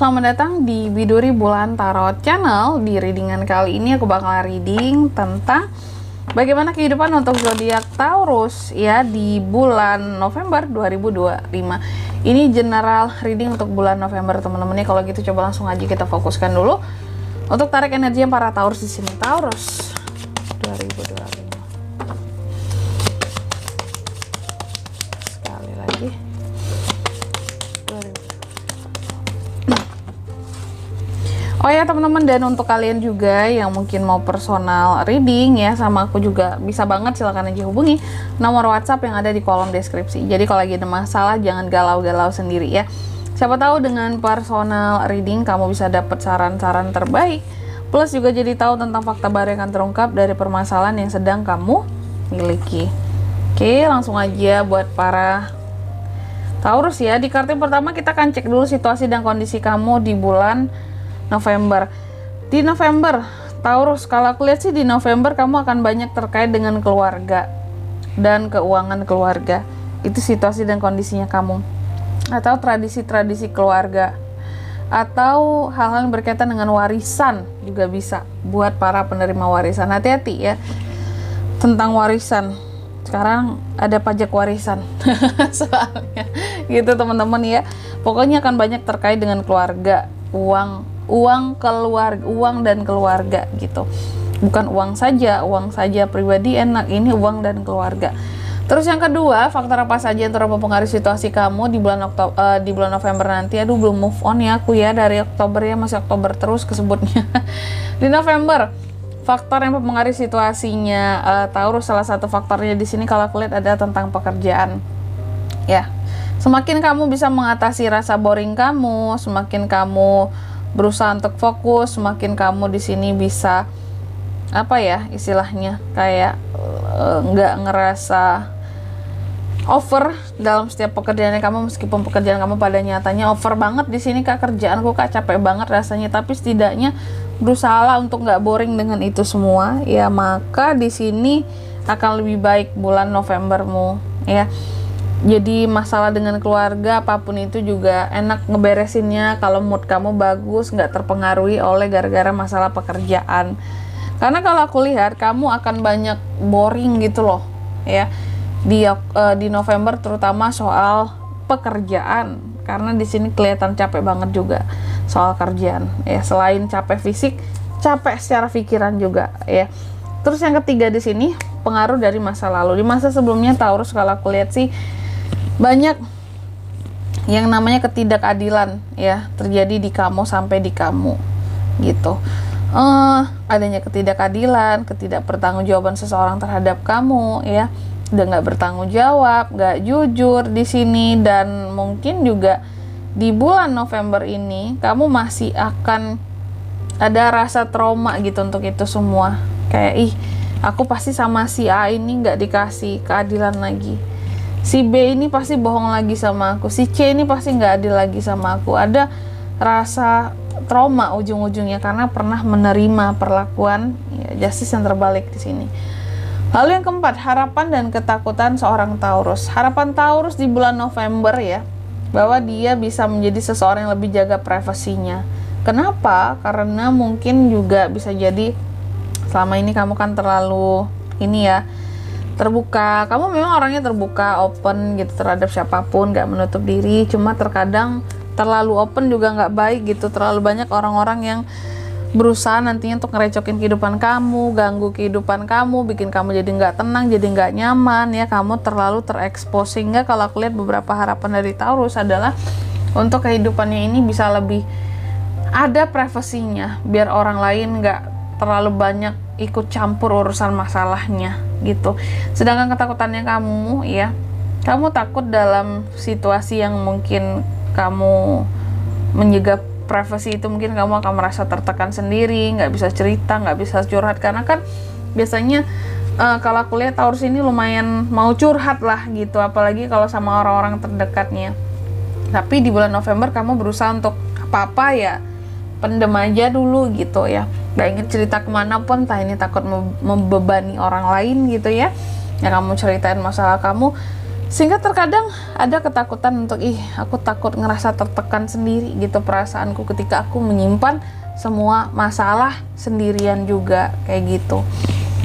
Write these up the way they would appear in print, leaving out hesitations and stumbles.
Selamat datang di Biduri Bulan Tarot Channel. Di readingan kali ini aku bakal reading tentang bagaimana kehidupan untuk zodiak Taurus ya di bulan November 2025. Ini general reading untuk bulan November teman-teman ya. Kalau gitu coba langsung aja kita fokuskan dulu untuk tarik energi yang para Taurus di sini. Taurus 2025. Sekali lagi. Oh ya teman-teman, dan untuk kalian juga yang mungkin mau personal reading ya sama aku juga bisa banget, silahkan aja hubungi nomor WhatsApp yang ada di kolom deskripsi. Jadi kalau lagi ada masalah jangan galau-galau sendiri ya. Siapa tahu dengan personal reading kamu bisa dapat saran-saran terbaik, plus juga jadi tahu tentang fakta baru yang akan terungkap dari permasalahan yang sedang kamu miliki. Oke, langsung aja buat para Taurus ya. Di kartu yang pertama kita akan cek dulu situasi dan kondisi kamu di bulan November. Di November, Taurus, kalau aku lihat sih di November kamu akan banyak terkait dengan keluarga dan keuangan keluarga. Itu situasi dan kondisinya kamu. Atau tradisi-tradisi keluarga. Atau hal-hal yang berkaitan dengan warisan juga bisa buat para penerima warisan. Hati-hati ya tentang warisan. Sekarang ada pajak warisan. Soalnya gitu teman-teman ya. Pokoknya akan banyak terkait dengan keluarga, uang dan keluarga gitu. Bukan uang saja pribadi enak, ini uang dan keluarga. Terus yang kedua, faktor apa saja yang turut mempengaruhi situasi kamu di bulan November nanti. Aduh, belum move on ya aku ya dari Oktober ya, masih Oktober terus kesebutnya. Di November, faktor yang mempengaruhi situasinya Taurus, salah satu faktornya di sini kalau aku lihat ada tentang pekerjaan. Ya. Semakin kamu bisa mengatasi rasa boring kamu, semakin kamu berusaha untuk fokus, semakin kamu di sini bisa apa ya istilahnya kayak nggak ngerasa over dalam setiap pekerjaannya kamu, meskipun pekerjaan kamu pada nyatanya over banget di sini kak, kerjaanku kak capek banget rasanya, tapi setidaknya berusaha untuk nggak boring dengan itu semua ya, maka di sini akan lebih baik bulan Novembermu ya. Jadi masalah dengan keluarga apapun itu juga enak ngeberesinnya kalau mood kamu bagus, nggak terpengaruhi oleh gara-gara masalah pekerjaan. Karena kalau aku lihat kamu akan banyak boring gitu loh ya di November, terutama soal pekerjaan. Karena di sini kelihatan capek banget juga soal kerjaan ya. Selain capek fisik, capek secara pikiran juga ya. Terus yang ketiga di sini pengaruh dari masa lalu. Di masa sebelumnya Taurus kalau aku lihat sih banyak yang namanya ketidakadilan ya terjadi di kamu sampai di kamu gitu. Adanya ketidakadilan, ketidakpertanggungjawaban seseorang terhadap kamu ya, udah nggak bertanggung jawab, nggak jujur di sini, dan mungkin juga di bulan November ini kamu masih akan ada rasa trauma gitu untuk itu semua, kayak aku pasti sama si A ini nggak dikasih keadilan lagi, si B ini pasti bohong lagi sama aku, si C ini pasti nggak adil lagi sama aku. Ada rasa trauma ujung-ujungnya karena pernah menerima perlakuan ya, justice yang terbalik di sini. Lalu yang keempat, harapan dan ketakutan seorang Taurus. Harapan Taurus di bulan November ya, bahwa dia bisa menjadi seseorang yang lebih jaga privasinya. Kenapa? Karena mungkin juga bisa jadi selama ini kamu kan terlalu ini ya, terbuka, kamu memang orangnya terbuka, open gitu terhadap siapapun, gak menutup diri. Cuma terkadang terlalu open juga gak baik gitu, terlalu banyak orang-orang yang berusaha nantinya untuk ngerecokin kehidupan kamu, ganggu kehidupan kamu, bikin kamu jadi gak tenang, jadi gak nyaman ya, kamu terlalu terekspos. Sehingga kalau aku lihat beberapa harapan dari Taurus adalah untuk kehidupannya ini bisa lebih ada privasinya, biar orang lain gak terlalu banyak ikut campur urusan masalahnya gitu. Sedangkan ketakutannya kamu ya, kamu takut dalam situasi yang mungkin kamu menjaga privasi itu, mungkin kamu akan merasa tertekan sendiri, nggak bisa cerita, nggak bisa curhat. Karena kan biasanya kalau aku lihat Taurus ini lumayan mau curhat lah gitu, apalagi kalau sama orang-orang terdekatnya. Tapi di bulan November kamu berusaha untuk apa-apa ya pendem aja dulu gitu ya, gak ingin cerita kemana pun, entah ini takut membebani orang lain gitu ya. Ya kamu ceritain masalah kamu Sehingga terkadang ada ketakutan untuk aku takut ngerasa tertekan sendiri gitu perasaanku ketika aku menyimpan semua masalah sendirian juga kayak gitu.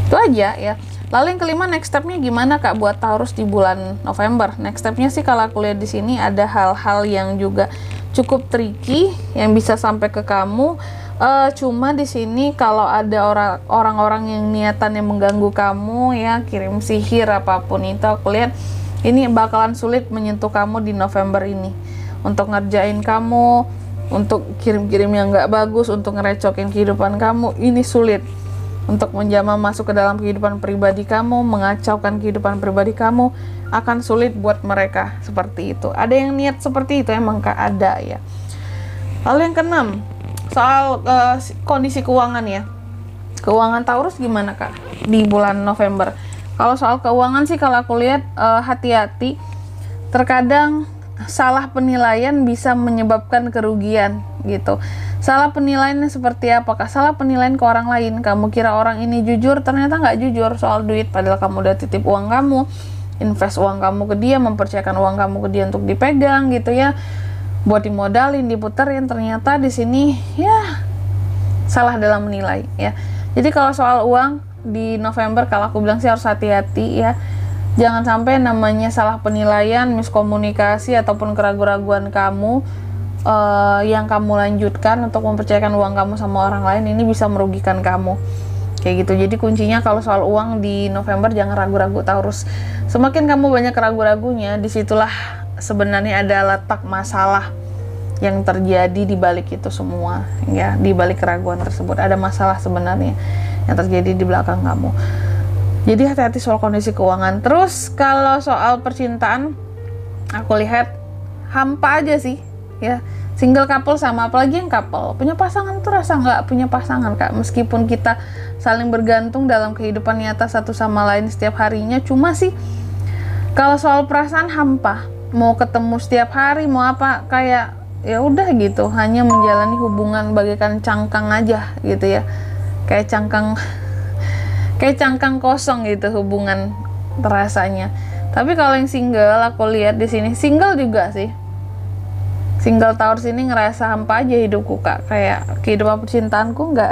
Itu aja ya. Lalu yang kelima, next stepnya gimana Kak buat Taurus di bulan November? Next stepnya sih kalau aku lihat di sini ada hal-hal yang juga cukup tricky yang bisa sampai ke kamu. Cuma di sini kalau ada orang-orang yang niatannya mengganggu kamu ya, kirim sihir apapun itu, aku lihat ini bakalan sulit menyentuh kamu di November ini. Untuk ngerjain kamu, untuk kirim-kirim yang gak bagus, untuk ngerecokin kehidupan kamu, ini sulit. Untuk menjamah masuk ke dalam kehidupan pribadi kamu, mengacaukan kehidupan pribadi kamu, akan sulit buat mereka seperti itu. Ada yang niat seperti itu, emang Kak, ada ya. Lalu yang keenam, soal kondisi keuangan ya. Keuangan Taurus gimana Kak di bulan November? Kalau soal keuangan sih kalau aku lihat hati-hati. Terkadang salah penilaian bisa menyebabkan kerugian gitu. Salah penilaiannya seperti apakah? Salah penilaian ke orang lain. Kamu kira orang ini jujur, ternyata nggak jujur soal duit. Padahal kamu udah titip uang kamu, invest uang kamu ke dia, mempercayakan uang kamu ke dia untuk dipegang gitu ya, buat dimodalin, diputerin. Ternyata di sini ya salah dalam menilai ya. Jadi kalau soal uang di November, kalau aku bilang sih harus hati-hati ya. Jangan sampai namanya salah penilaian, miskomunikasi ataupun keraguan-raguan kamu yang kamu lanjutkan untuk mempercayakan uang kamu sama orang lain, ini bisa merugikan kamu kayak gitu. Jadi kuncinya kalau soal uang di November jangan ragu-ragu Taurus. Semakin kamu banyak ragu-ragunya, disitulah sebenarnya ada letak masalah yang terjadi di balik itu semua ya. Di balik keraguan tersebut ada masalah sebenarnya yang terjadi di belakang kamu. Jadi hati-hati soal kondisi keuangan. Terus kalau soal percintaan, aku lihat hampa aja sih ya. Single couple sama, apalagi yang couple punya pasangan tuh rasa nggak punya pasangan Kak. Meskipun kita saling bergantung dalam kehidupan nyata satu sama lain setiap harinya, cuma sih kalau soal perasaan hampa. Mau ketemu setiap hari, mau apa, kayak ya udah gitu, hanya menjalani hubungan bagaikan cangkang aja gitu ya. Kayak cangkang kosong gitu hubungan terasanya. Tapi kalau yang single, aku lihat di sini single juga sih. Single Taurus ini ngerasa hampa aja hidupku Kak. Kayak kehidupan percintaanku nggak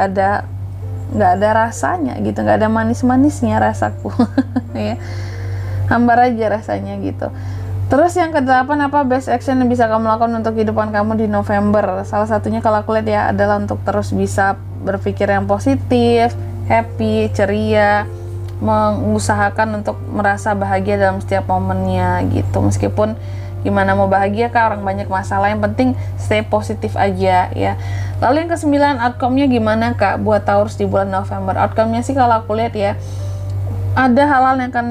ada rasanya gitu, nggak ada manis-manisnya rasaku. Ya, hambar aja rasanya gitu. Terus yang ke-8, apa best action yang bisa kamu lakukan untuk kehidupan kamu di November? Salah satunya kalau aku lihat ya adalah untuk terus bisa berpikir yang positif, happy, ceria, mengusahakan untuk merasa bahagia dalam setiap momennya gitu. Meskipun gimana mau bahagia Kak, orang banyak masalah, yang penting stay positif aja ya. Lalu yang ke-9, outcome-nya gimana Kak buat Taurus di bulan November? Outcome-nya sih kalau aku lihat ya, ada hal-hal yang akan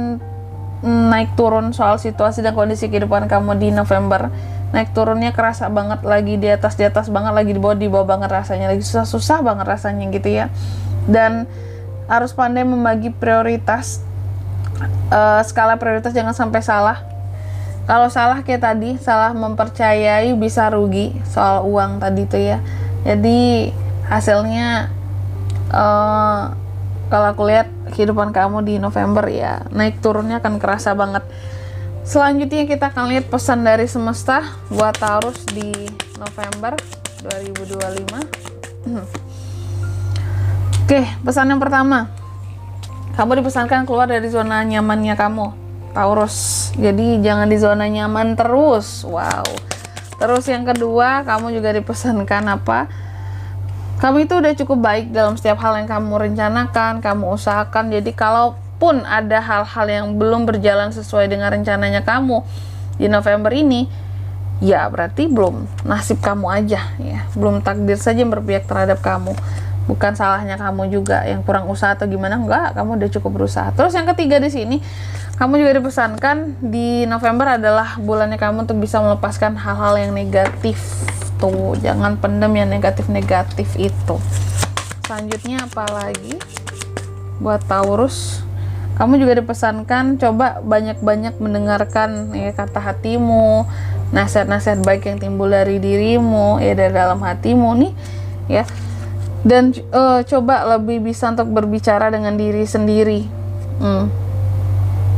naik turun soal situasi dan kondisi kehidupan kamu di November. Naik turunnya kerasa banget, lagi di atas banget, lagi di bawah banget rasanya, lagi susah banget rasanya gitu ya. Dan harus pandai membagi prioritas, skala prioritas jangan sampai salah. Kalau salah kayak tadi, salah mempercayai bisa rugi soal uang tadi tuh ya. Jadi hasilnya kalau aku lihat kehidupan kamu di November ya naik turunnya akan kerasa banget. Selanjutnya kita akan lihat pesan dari semesta buat Taurus di November 2025. Oke, pesan yang pertama, kamu dipesankan keluar dari zona nyamannya kamu Taurus. Jadi jangan di zona nyaman terus. Wow. Terus yang kedua, kamu juga dipesankan apa? Kamu itu udah cukup baik dalam setiap hal yang kamu rencanakan, kamu usahakan. Jadi kalaupun ada hal-hal yang belum berjalan sesuai dengan rencananya kamu di November ini, ya berarti belum nasib kamu aja ya. Belum takdir saja yang berpihak terhadap kamu. Bukan salahnya kamu juga yang kurang usaha atau gimana, enggak, kamu udah cukup berusaha. Terus yang ketiga di sini, kamu juga dipesankan di November adalah bulannya kamu untuk bisa melepaskan hal-hal yang negatif. Tuh, jangan pendam yang negatif-negatif itu. Selanjutnya apa lagi buat Taurus? Kamu juga dipesankan coba banyak-banyak mendengarkan ya kata hatimu, nasihat-nasihat baik yang timbul dari dirimu ya, dari dalam hatimu nih ya. Dan coba lebih bisa untuk berbicara dengan diri sendiri.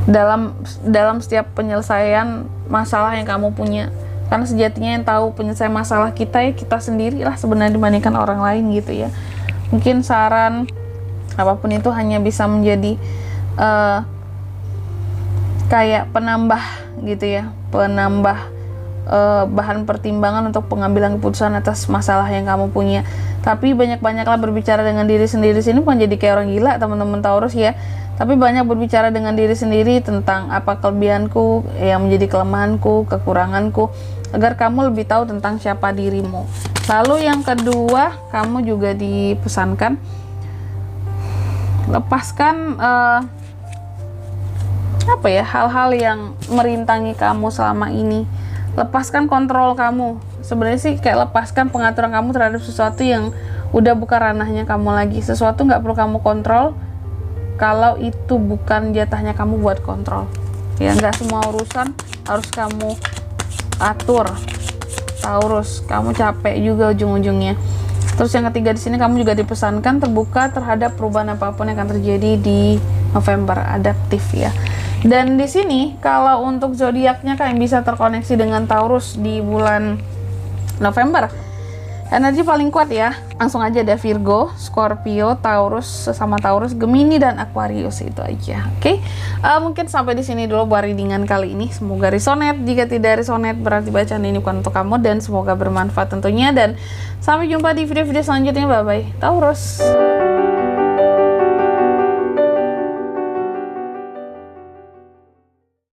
dalam setiap penyelesaian masalah yang kamu punya. Karena sejatinya yang tahu penyelesaian masalah kita ya kita sendirilah sebenarnya dibandingkan orang lain gitu ya. Mungkin saran apapun itu hanya bisa menjadi kayak penambah gitu ya, penambah bahan pertimbangan untuk pengambilan keputusan atas masalah yang kamu punya. Tapi banyak-banyaklah berbicara dengan diri sendiri. Sini bukan jadi kayak orang gila teman-teman Taurus ya, tapi banyak berbicara dengan diri sendiri tentang apa kelebihanku, yang menjadi kelemahanku, kekuranganku, agar kamu lebih tahu tentang siapa dirimu. Lalu yang kedua, kamu juga dipesankan lepaskan hal-hal yang merintangi kamu selama ini. Lepaskan kontrol kamu. Sebenarnya sih kayak lepaskan pengaturan kamu terhadap sesuatu yang udah bukan ranahnya kamu lagi. Sesuatu nggak perlu kamu kontrol kalau itu bukan jatahnya kamu buat kontrol. Ya, nggak semua urusan harus kamu atur. Taurus, kamu capek juga ujung-ujungnya. Terus yang ketiga di sini kamu juga dipesankan terbuka terhadap perubahan apapun yang akan terjadi di November, adaptif ya. Dan di sini kalau untuk zodiaknya kalian bisa terkoneksi dengan Taurus di bulan November. Energi paling kuat ya. Langsung aja ada Virgo, Scorpio, Taurus, sesama Taurus, Gemini dan Aquarius, itu aja. Oke. Mungkin sampai di sini dulu buat readingan kali ini. Semoga resonate. Jika tidak resonate berarti bacaan ini bukan untuk kamu dan semoga bermanfaat tentunya, dan sampai jumpa di video-video selanjutnya. Bye bye Taurus.